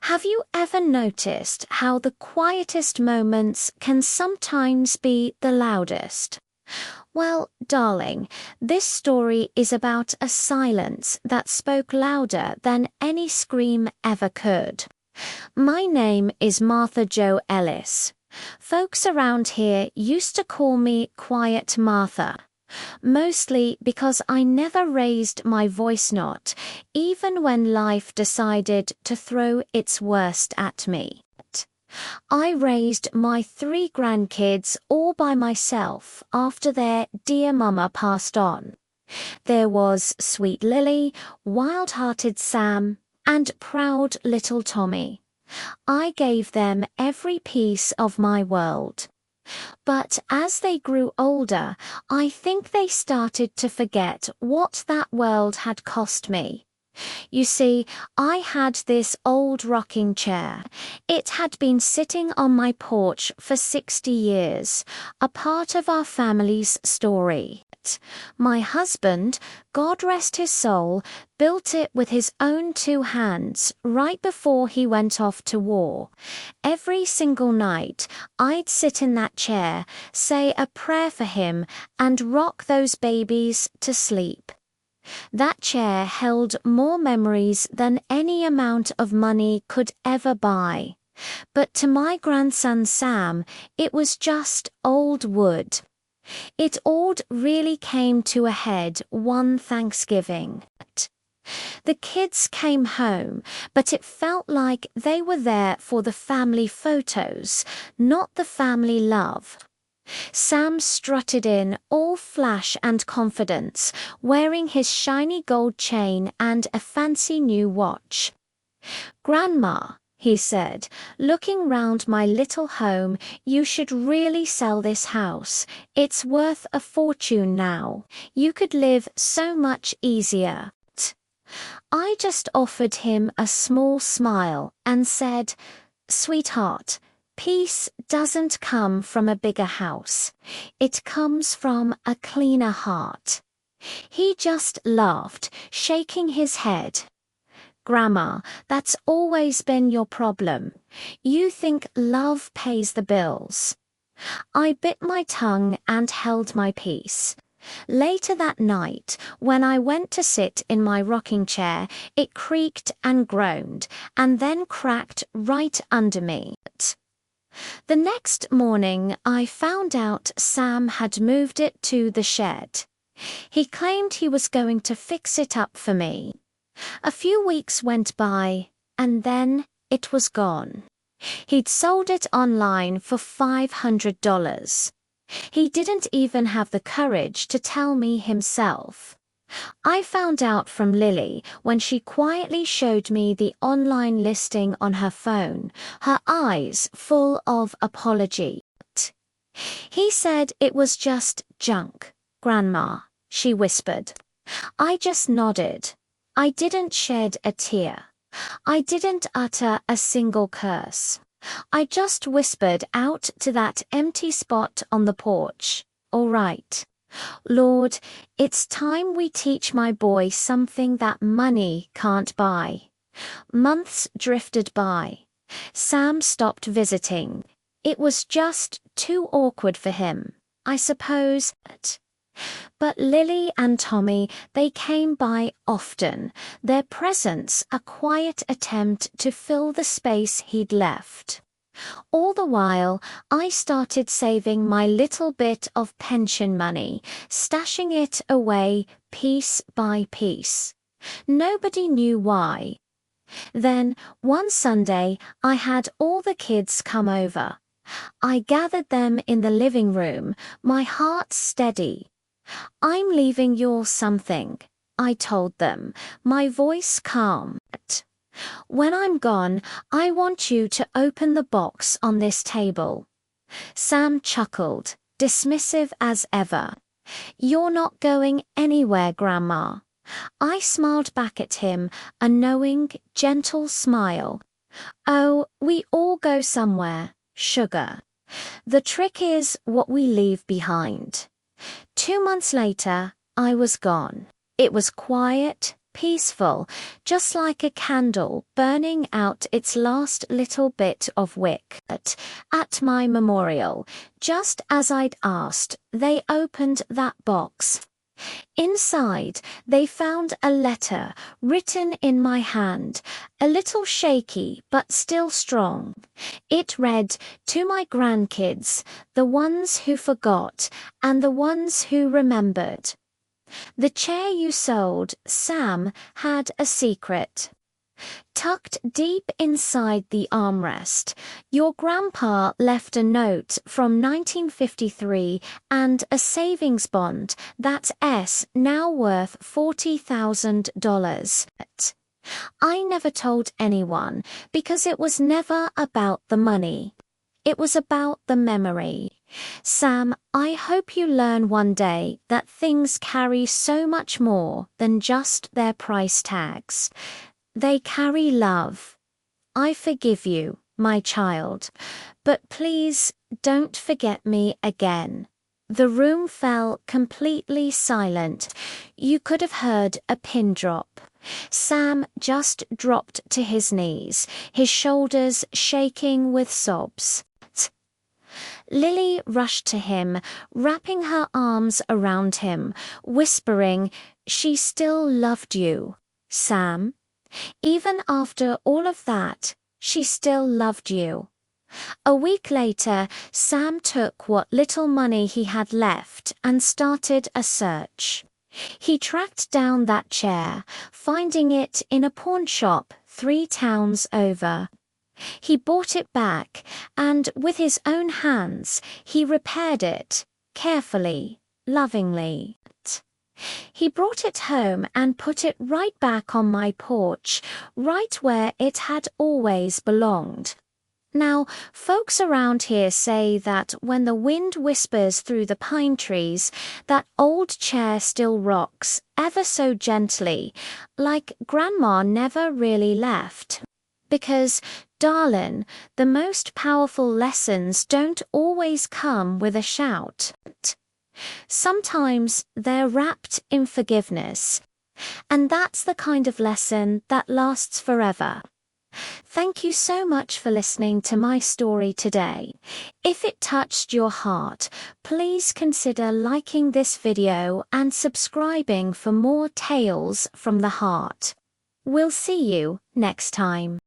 Have you ever noticed how the quietest moments can sometimes be the loudest? Well, darling, this story is about a silence that spoke louder than any scream ever could. My name is Martha Jo Ellis. Folks around here used to call me Quiet Martha. Mostly because I never raised my voice note, even when life decided to throw its worst at me. I raised my 3 grandkids all by myself after their dear mama passed on. There was sweet Lily, wild-hearted Sam, and proud little Tommy. I gave them every piece of my world. But as they grew older, I think they started to forget what that world had cost me. You see, I had this old rocking chair. It had been sitting on my porch for 60 years, a part of our family's story. My husband, God rest his soul, built it with his own 2 hands right before he went off to war. Every single night, I'd sit in that chair, say a prayer for him, and rock those babies to sleep. That chair held more memories than any amount of money could ever buy. But to my grandson Sam, it was just old wood. It all really came to a head one Thanksgiving. The kids came home, but it felt like they were there for the family photos, not the family love. Sam strutted in all flash and confidence, wearing his shiny gold chain and a fancy new watch. "Grandma," he said, looking round my little home, "you should really sell this house. It's worth a fortune now. You could live so much easier." I just offered him a small smile and said, "Sweetheart, peace doesn't come from a bigger house. It comes from a cleaner heart." He just laughed, shaking his head. "Grandma, that's always been your problem. You think love pays the bills." I bit my tongue and held my peace. Later that night, when I went to sit in my rocking chair, it creaked and groaned, and then cracked right under me. The next morning, I found out Sam had moved it to the shed. He claimed he was going to fix it up for me. A few weeks went by, and then it was gone. He'd sold it online for $500. He didn't even have the courage to tell me himself. I found out from Lily when she quietly showed me the online listing on her phone, her eyes full of apology. "He said it was just junk, Grandma," she whispered. I just nodded. I didn't shed a tear. I didn't utter a single curse. I just whispered out to that empty spot on the porch, "All right. Lord, it's time we teach my boy something that money can't buy." Months drifted by. Sam stopped visiting. It was just too awkward for him, I suppose. But Lily and Tommy, they came by often, their presence a quiet attempt to fill the space he'd left. All the while, I started saving my little bit of pension money, stashing it away piece by piece. Nobody knew why. Then, one Sunday, I had all the kids come over. I gathered them in the living room, my heart steady. "I'm leaving you all something," I told them, my voice calm. "When I'm gone, I want you to open the box on this table." Sam chuckled, dismissive as ever. "You're not going anywhere, Grandma." I smiled back at him, a knowing, gentle smile. "Oh, we all go somewhere, sugar. The trick is what we leave behind." 2 months later, I was gone. It was quiet, peaceful, just like a candle burning out its last little bit of wick. At my memorial, just as I'd asked, they opened that box. Inside, they found a letter written in my hand, a little shaky but still strong. It read, "To my grandkids, the ones who forgot and the ones who remembered. The chair you sold, Sam, had a secret. Tucked deep inside the armrest, your grandpa left a note from 1953 and a savings bond that's now worth $40,000. I never told anyone because it was never about the money. It was about the memory. Sam, I hope you learn one day that things carry so much more than just their price tags. They carry love. I forgive you, my child, but please don't forget me again." The room fell completely silent. You could have heard a pin drop. Sam just dropped to his knees, his shoulders shaking with sobs. Lily rushed to him, wrapping her arms around him, whispering, "She still loved you, Sam. Even after all of that, she still loved you." A week later, Sam took what little money he had left and started a search. He tracked down that chair, finding it in a pawn shop 3 towns over. He bought it back, and with his own hands, he repaired it, carefully, lovingly. He brought it home and put it right back on my porch, right where it had always belonged. Now, folks around here say that when the wind whispers through the pine trees, that old chair still rocks ever so gently, like Grandma never really left. Because, darling, the most powerful lessons don't always come with a shout. Sometimes they're wrapped in forgiveness. And that's the kind of lesson that lasts forever. Thank you so much for listening to my story today. If it touched your heart, please consider liking this video and subscribing for more tales from the heart. We'll see you next time.